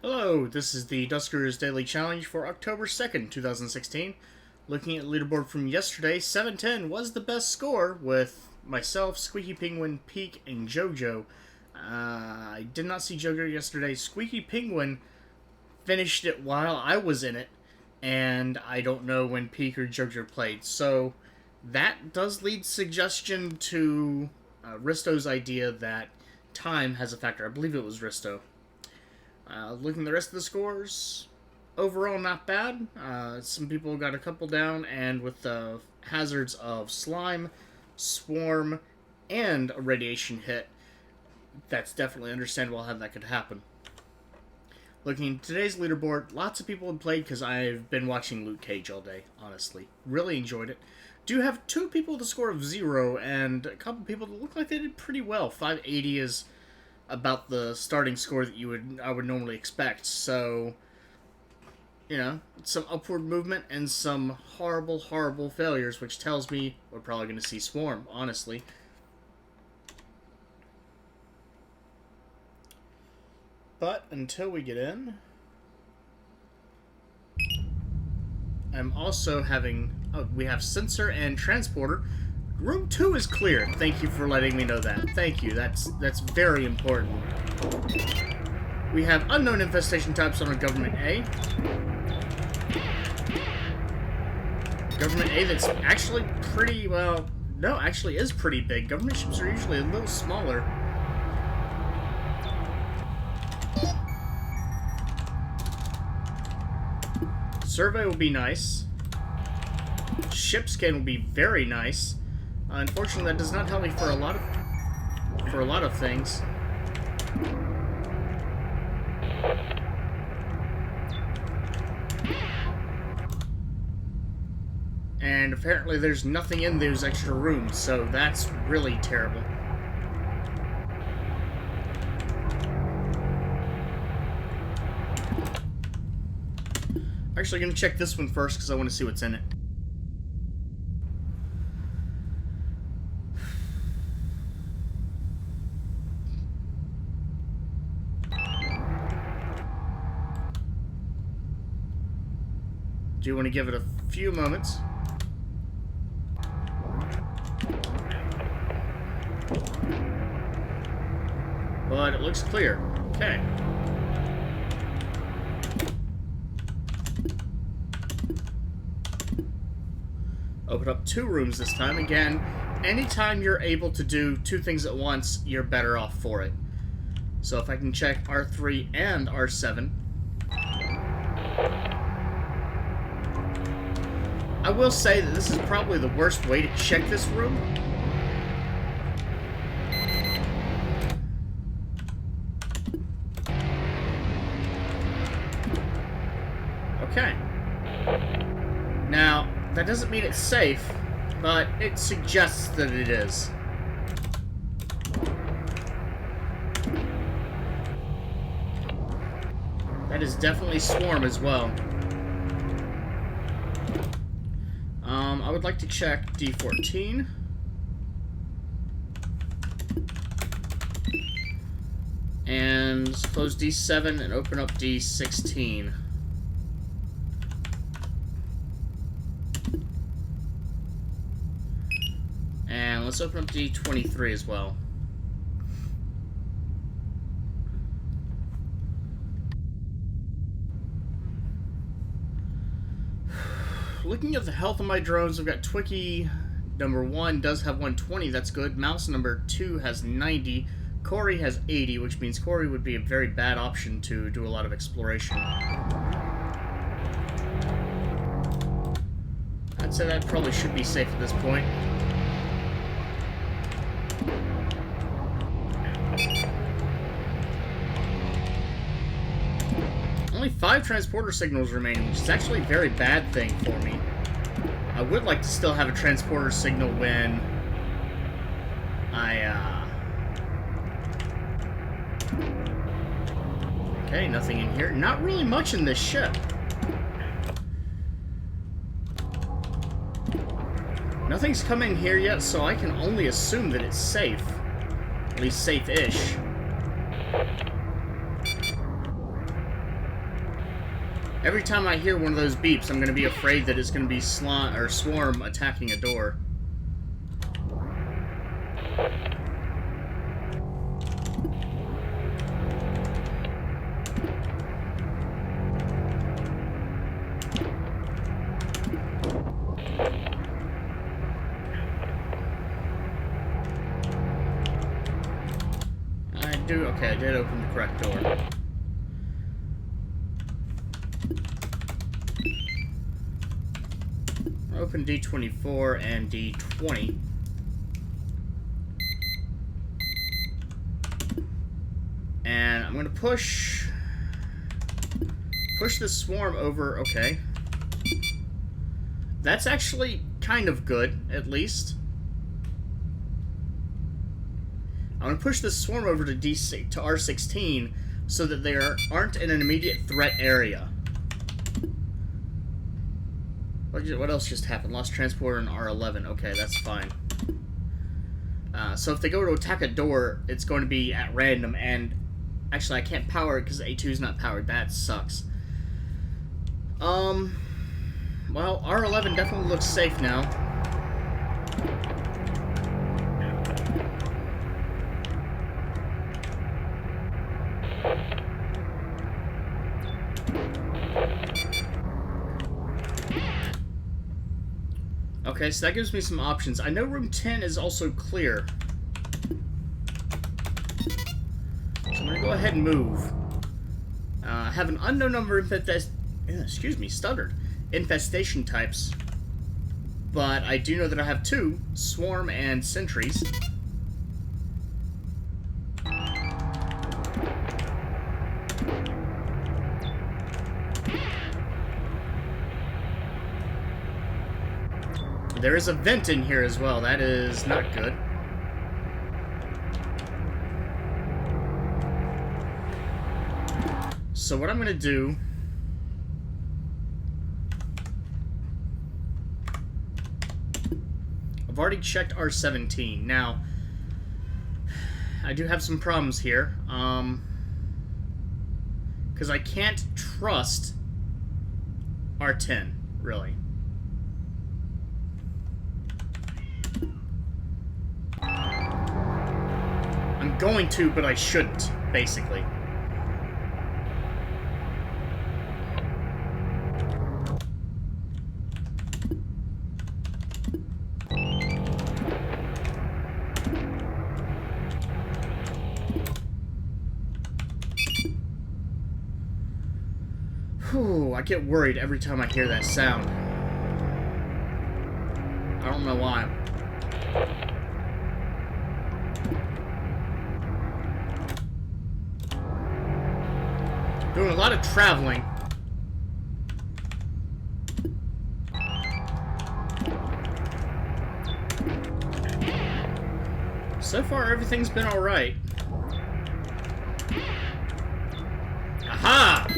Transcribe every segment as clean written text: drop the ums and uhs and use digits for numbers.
Hello, this is the Duskers Daily Challenge for October 2nd, 2016. Looking at the leaderboard from yesterday, 710 was the best score with myself, Squeaky Penguin, Peak, and JoJo. I did not see JoJo yesterday. Squeaky Penguin finished it while I was in it, and I don't know when Peak or JoJo played. So that does lead suggestion to Risto's idea that time has a factor. I believe it was Risto. Looking at the rest of the scores, overall not bad. Some people got a couple down, and with the hazards of slime, swarm, and a radiation hit, that's definitely understandable how that could happen. Looking at today's leaderboard, lots of people have played because I've been watching Luke Cage all day, honestly. Really enjoyed it. Do have 2 people with a score of 0, and a couple people that look like they did pretty well. 580 is about the starting score that I would normally expect. So, you know, some upward movement and some horrible, horrible failures, which tells me we're probably going to see Swarm, honestly. But until we get in, I'm also having... Oh, we have Sensor and Transporter. Room 2 is clear. Thank you for letting me know that. Thank you. That's very important. We have unknown infestation types on our Government A. Government A that's actually pretty, well, no, actually is pretty big. Government ships are usually a little smaller. Survey will be nice. Ship scan will be very nice. Unfortunately, that does not help me for a lot of things. And apparently there's nothing in those extra rooms, so that's really terrible. Actually, I'm going to check this one first because I want to see what's in it. Do want to give it a few moments. But it looks clear. Okay. Open up 2 rooms this time. Again, anytime you're able to do 2 things at once, you're better off for it. So if I can check R3 and R7. I will say that this is probably the worst way to check this room. Okay. Now, that doesn't mean it's safe, but it suggests that it is. That is definitely Swarm as well. I would like to check D14. And close D7 and open up D16. And let's open up D23 as well. Looking at the health of my drones, I've got Twicky number 1 does have 120, that's good. Mouse number 2 has 90. Corey has 80, which means Corey would be a very bad option to do a lot of exploration. I'd say that probably should be safe at this point. Only 5 transporter signals remaining, which is actually a very bad thing for me. I would like to still have a transporter signal when Okay, nothing in here. Not really much in this ship. Nothing's come in here yet, so I can only assume that it's safe. At least safe-ish. Every time I hear one of those beeps, I'm going to be afraid that it's going to be Swarm attacking a door. Okay, I did open the correct door. Open D24 and D20. And I'm going to push this swarm over. Okay. That's actually kind of good, at least. I'm going to push this swarm over to R16 so that they aren't in an immediate threat area. What else just happened? Lost transporter in R11. Okay, that's fine. So if they go to attack a door, it's going to be at random, and actually I can't power it because A2 is not powered. That sucks. Well, R11 definitely looks safe now. Okay, so that gives me some options. I know room 10 is also clear. So I'm going to go ahead and move. I have an unknown number of infestation types. But I do know that I have 2, Swarm and Sentries. There is a vent in here as well. That is not good. So what I'm going to do... I've already checked R17. Now, I do have some problems here. Because I can't trust R10, really. I'm going to, but I shouldn't, basically. Whew, I get worried every time I hear that sound. I don't know why. Doing a lot of traveling. So far, everything's been alright. Aha!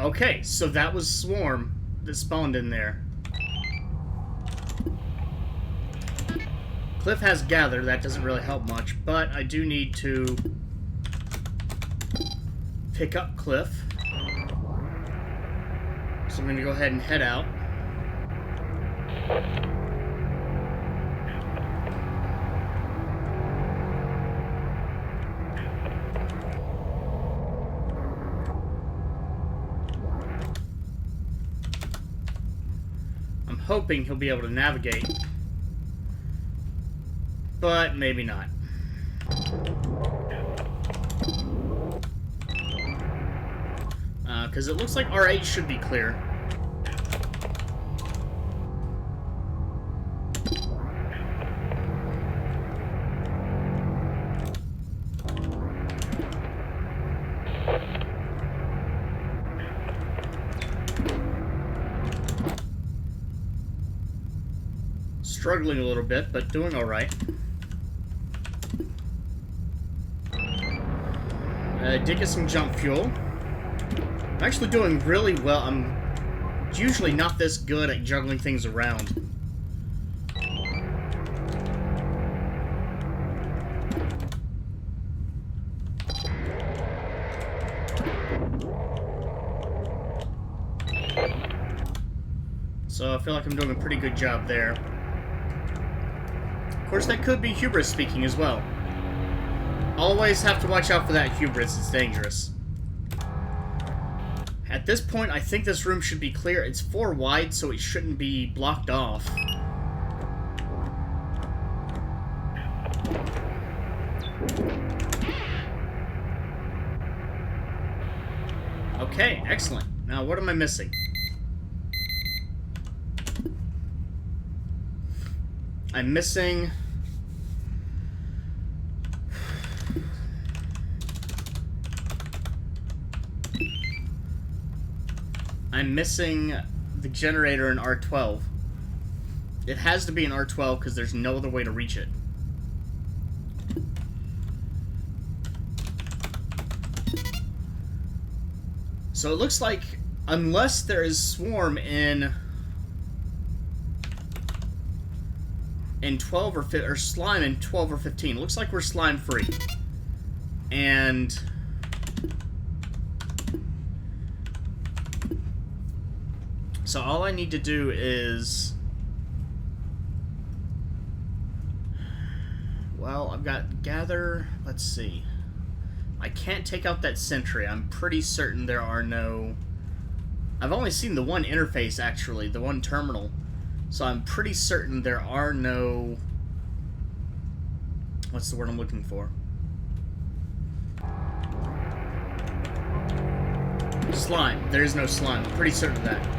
Okay, so that was Swarm that spawned in there. Cliff has Gather, that doesn't really help much, but I do need to pick up Cliff. So I'm going to go ahead and head out. I'm hoping he'll be able to navigate, but maybe not. Because it looks like R8 should be clear. Struggling a little bit, but doing alright. Did get some jump fuel. I'm actually doing really well. I'm usually not this good at juggling things around. So I feel like I'm doing a pretty good job there. Of course, that could be hubris speaking as well. Always have to watch out for that hubris, it's dangerous. At this point, I think this room should be clear. It's 4 wide, so it shouldn't be blocked off. Okay, excellent. Now, what am I missing? I'm missing... the generator in R12. It has to be in R12 because there's no other way to reach it. So it looks like, unless there is swarm in 12 or 15, or slime in 12 or 15. It looks like we're slime free. And so all I need to do is, well, I've got gather, let's see. I can't take out that sentry. I'm pretty certain there are no... I've only seen the one interface, actually, the one terminal. So I'm pretty certain there are no... What's the word I'm looking for? Slime. There is no slime. I'm pretty certain of that.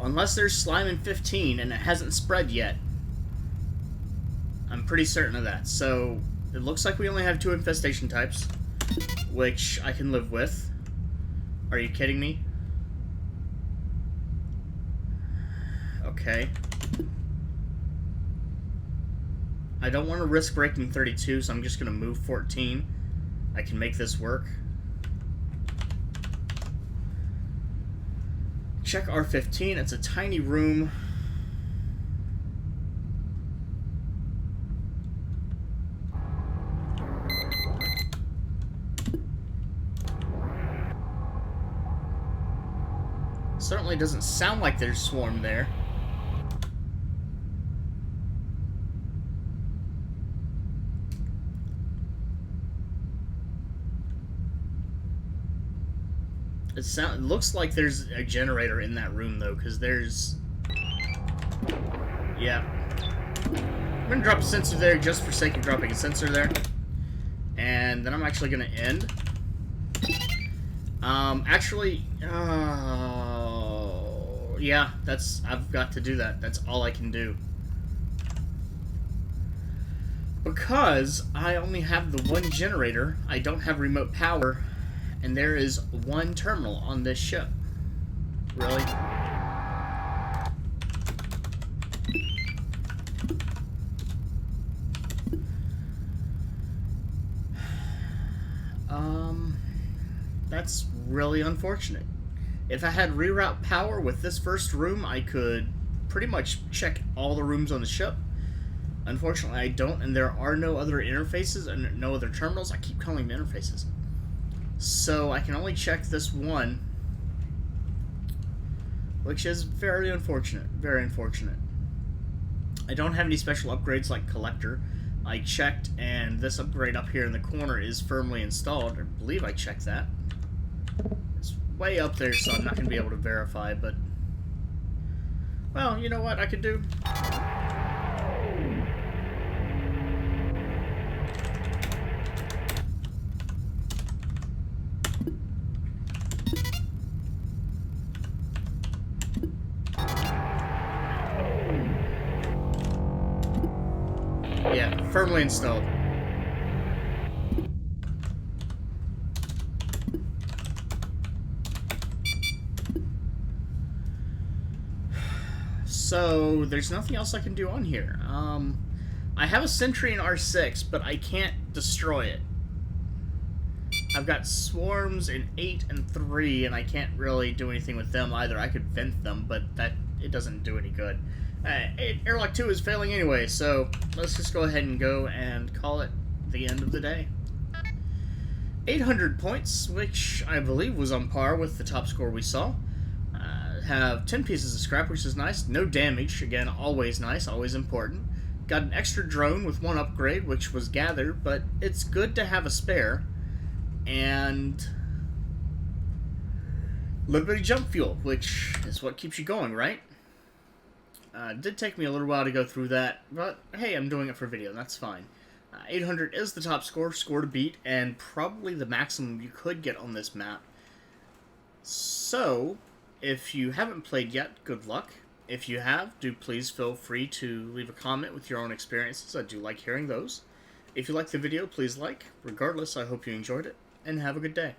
Unless there's slime in 15 and it hasn't spread yet. I'm pretty certain of that. So, it looks like we only have 2 infestation types, which I can live with. Are you kidding me? Okay. I don't want to risk breaking 32, so I'm just going to move 14. I can make this work. Check R15. It's a tiny room. Certainly doesn't sound like there's swarm there. It looks like there's a generator in that room, though, because there's... Yeah. I'm going to drop a sensor there just for sake of dropping a sensor there. And then I'm actually going to end. Actually... yeah, I've got to do that. That's all I can do. Because I only have the one generator, I don't have remote power... And there is one terminal on this ship. Really? That's really unfortunate. If I had reroute power with this first room, I could pretty much check all the rooms on the ship. Unfortunately, I don't, and there are no other interfaces and no other terminals. I keep calling them interfaces. So I can only check this one, which is very unfortunate. Very unfortunate. I don't have any special upgrades like Collector. I checked, and this upgrade up here in the corner is firmly installed. I believe I checked that. It's way up there, so I'm not going to be able to verify, but... Well, you know what I could do? Yeah, firmly installed. So, there's nothing else I can do on here. I have a sentry in R6, but I can't destroy it. I've got swarms in 8 and 3, and I can't really do anything with them either. I could vent them, but it doesn't do any good. Airlock 2 is failing anyway, so let's just go ahead and go and call it the end of the day. 800 points, which I believe was on par with the top score we saw. Have 10 pieces of scrap, which is nice. No damage, again, always nice, always important. Got an extra drone with 1 upgrade, which was gather, but it's good to have a spare. And a little bit of jump fuel, which is what keeps you going, right? It did take me a little while to go through that, but hey, I'm doing it for video, that's fine. 800 is the top score to beat, and probably the maximum you could get on this map. So, if you haven't played yet, good luck. If you have, do please feel free to leave a comment with your own experiences. I do like hearing those. If you liked the video, please like. Regardless, I hope you enjoyed it, and have a good day.